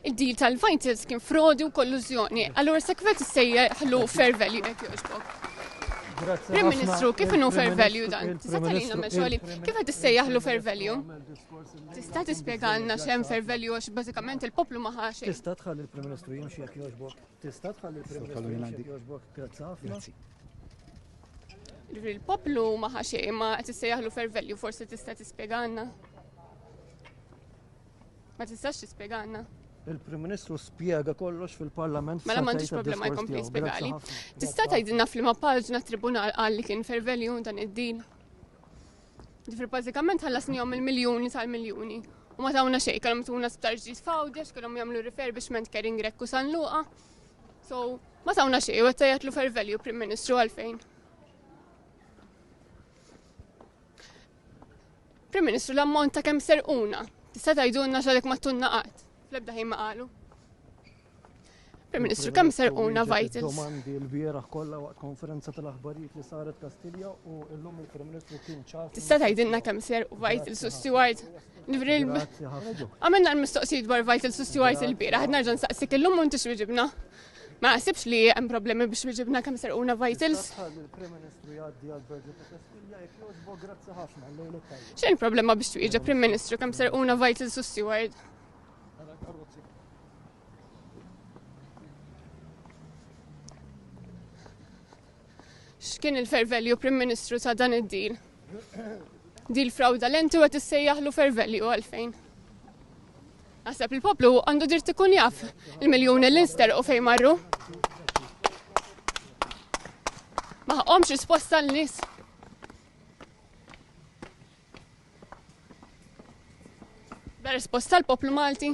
id-deal tal-Vitals kien frodi u kollużjoni. Allura sa kif qed issejjaħlu fair value hekk jogħġbok. Prim Ministru, kif inhu fair value dan? Tista' tgħidilna meċoli, kif qed issejjaħlu fair value? Tista' tispjegana x'hemm fair value għax bażikament il-poplu ma ħa xejn. Tista' tħalli l-Prim Ministru jimxi jekk jogħġbok. Tista' tħalli l-Prim Ministru jimxi jekk jogħġbok. Grazzi ħafna. Il-poplu ma ħa xejn ma qed issejjaħlu fair value, forsi tista' tispjegana. Ma tistax tispjegana. Il-Prim Ministru spjega kollox fil-Parlament. Mela m'għandix problema jkompli jispjegali. Tista' tgħidilna f'liema paġna tribunal qal li kien fair value dan id-deal. Ġifri bażikament ħallasnihom il-miljuni tal-miljuni. U ma tawna xejn, kellhom tuna sptar ġdid f'Għawdex, kellhom jagħmlu refurbishment Kering Rekku San Luqa. So ma tawna xejn u qed jagħtlu fair value Prim Ministru għalfejn. Prim Ministru l-ammont ta' kemm serquna. Tista' tgħidulna x'għalek ma tunnaqat. Fl-ebda ħin ma qalu. Prim Ministru, kemm serquna Vitals? Domandi l-bieraħ kollha waqt konferenza tal-aħbarijiet li saret Kastilja u llum il-Prim Ministru kien ċar. Tista' tgħidilna kemm serqu Vitals u Stewart? Għamilna l-mistoqsijiet dwar Vitals u Stewart il-bieraħ, qed nerġa' nsaqsik illum u intix wieġibna. Ma naħsibx li hemm problemi biex wieġibna kemm serquna Vitals. Il-Prim Ministru jgħaddi għall-Verġi ta' Kastilja jekk jogħġbok grazzi ħafna lejlek tajjeb. X'in problema biex twieġeb Prim Ministru kemm serquna Vitals u Stewart? X'kien il-fair value Prim Ministru ta' dan id-deal? Deal fraudolenti u qed issejjaħlu fair value għalfejn. Naħseb il-poplu għandu dirt ikun jaf il-miljuni li nsterqu fejn marru. Ma ħaqhomx risposta l-nies. Bla risposta l-poplu Malti.